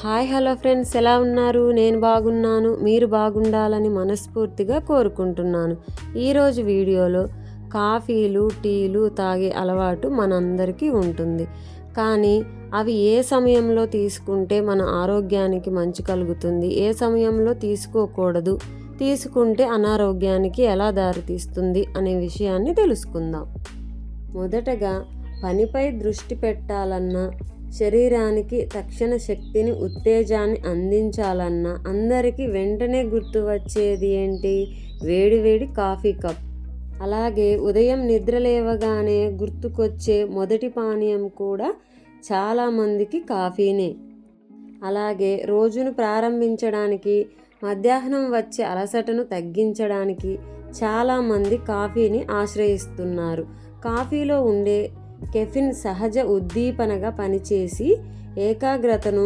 Hi hello friends, ఎలా ఉన్నారు? నేను బాగున్నాను. మీరు బాగుండాలని మనస్ఫూర్తిగా కోరుకుంటున్నాను. ఈరోజు వీడియోలో కాఫీలు టీలు తాగే అలవాటు మనందరికీ ఉంటుంది. కానీ అవి ఏ సమయంలో తీసుకుంటే మన ఆరోగ్యానికి మంచి కలుగుతుంది, ఏ సమయంలో తీసుకోకూడదు, తీసుకుంటే అనారోగ్యానికి ఎలా దారితీస్తుంది అనే విషయాన్ని తెలుసుకుందాం. మొదటగా పనిపై దృష్టి పెట్టాలన్నా, శరీరానికి తక్షణ శక్తిని ఉత్తేజాన్ని అందించాలన్నా అందరికీ వెంటనే గుర్తు వచ్చేది ఏంటి? వేడివేడి కాఫీ కప్. అలాగే ఉదయం నిద్ర లేవగానే గుర్తుకొచ్చే మొదటి పానీయం కూడా చాలామందికి కాఫీనే. అలాగే రోజును ప్రారంభించడానికి, మధ్యాహ్నం వచ్చే అలసటను తగ్గించడానికి చాలామంది కాఫీని ఆశ్రయిస్తున్నారు. కాఫీలో ఉండే కెఫిన్ సహజ ఉద్దీపనగా పనిచేసి ఏకాగ్రతను,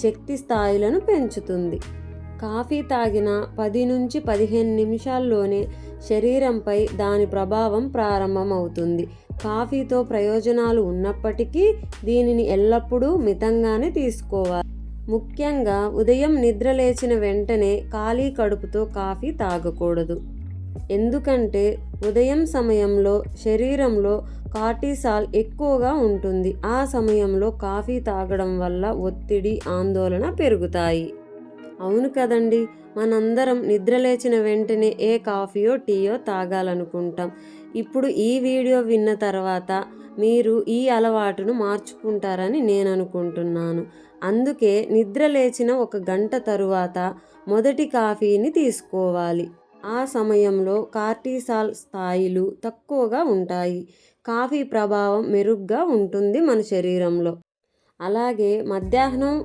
శక్తి స్థాయిలను పెంచుతుంది. కాఫీ తాగిన 10 నుంచి 15 నిమిషాల్లోనే శరీరంపై దాని ప్రభావం ప్రారంభమవుతుంది. కాఫీతో ప్రయోజనాలు ఉన్నప్పటికీ దీనిని ఎల్లప్పుడూ మితంగానే తీసుకోవాలి. ముఖ్యంగా ఉదయం నిద్ర లేచిన వెంటనే ఖాళీ కడుపుతో కాఫీ తాగకూడదు. ఎందుకంటే ఉదయం సమయంలో శరీరంలో కార్టిసాల్ ఎక్కువగా ఉంటుంది. ఆ సమయంలో కాఫీ తాగడం వల్ల ఒత్తిడి, ఆందోళన పెరుగుతాయి. అవును కదండి, మనందరం నిద్రలేచిన వెంటనే ఏ కాఫీయో టీయో తాగాలనుకుంటాం. ఇప్పుడు ఈ వీడియో విన్న తర్వాత మీరు ఈ అలవాటును మార్చుకుంటారని నేను అనుకుంటున్నాను. అందుకే నిద్ర లేచిన 1 గంట తరువాత మొదటి కాఫీని తీసుకోవాలి. ఆ సమయంలో కార్టిసాల్ స్థాయిలు తక్కువగా ఉంటాయి. కాఫీ ప్రభావం మెరుగ్గా ఉంటుంది మన శరీరంలో. అలాగే మధ్యాహ్నం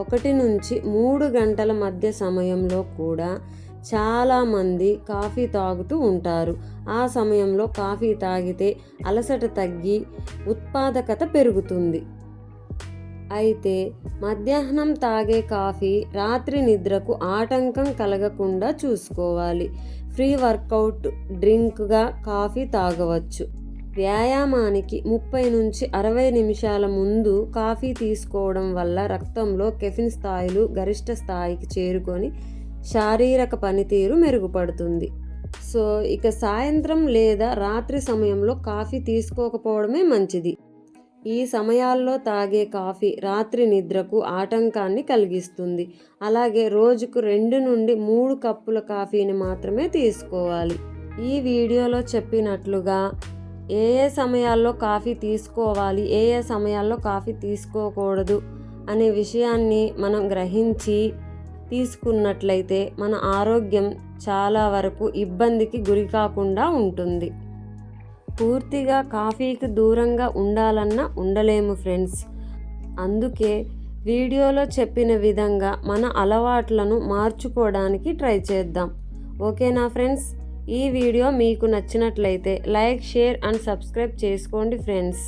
1 నుంచి 3 గంటల మధ్య సమయంలో కూడా చాలామంది కాఫీ తాగుతూ ఉంటారు. ఆ సమయంలో కాఫీ తాగితే అలసట తగ్గి ఉత్పాదకత పెరుగుతుంది. అయితే మధ్యాహ్నం తాగే కాఫీ రాత్రి నిద్రకు ఆటంకం కలగకుండా చూసుకోవాలి. ప్రీ వర్కౌట్ డ్రింక్గా కాఫీ తాగవచ్చు. వ్యాయామానికి 30 నుంచి 60 నిమిషాల ముందు కాఫీ తీసుకోవడం వల్ల రక్తంలో కెఫిన్ స్థాయిలు గరిష్ట స్థాయికి చేరుకొని శారీరక పనితీరు మెరుగుపడుతుంది. సో ఇక సాయంత్రం లేదా రాత్రి సమయంలో కాఫీ తీసుకోకపోవడమే మంచిది. ఈ సమయాల్లో తాగే కాఫీ రాత్రి నిద్రకు ఆటంకాన్ని కలిగిస్తుంది. అలాగే రోజుకు 2 నుండి 3 కప్పుల కాఫీని మాత్రమే తీసుకోవాలి. ఈ వీడియోలో చెప్పినట్లుగా ఏ సమయాల్లో కాఫీ తీసుకోవాలి, ఏ సమయాల్లో కాఫీ తీసుకోకూడదు అనే విషయాన్ని మనం గ్రహించి తీసుకున్నట్లయితే మన ఆరోగ్యం చాలా వరకు ఇబ్బందికి గురి కాకుండా ఉంటుంది. పూర్తిగా కాఫీకి దూరంగా ఉండాలన్నా ఉండలేము ఫ్రెండ్స్. అందుకే వీడియోలో చెప్పిన విధంగా మన అలవాట్లను మార్చుకోవడానికి ట్రై చేద్దాం. ఓకేనా ఫ్రెండ్స్? ఈ వీడియో మీకు నచ్చినట్లయితే లైక్, షేర్ అండ్ సబ్స్క్రైబ్ చేసుకోండి ఫ్రెండ్స్.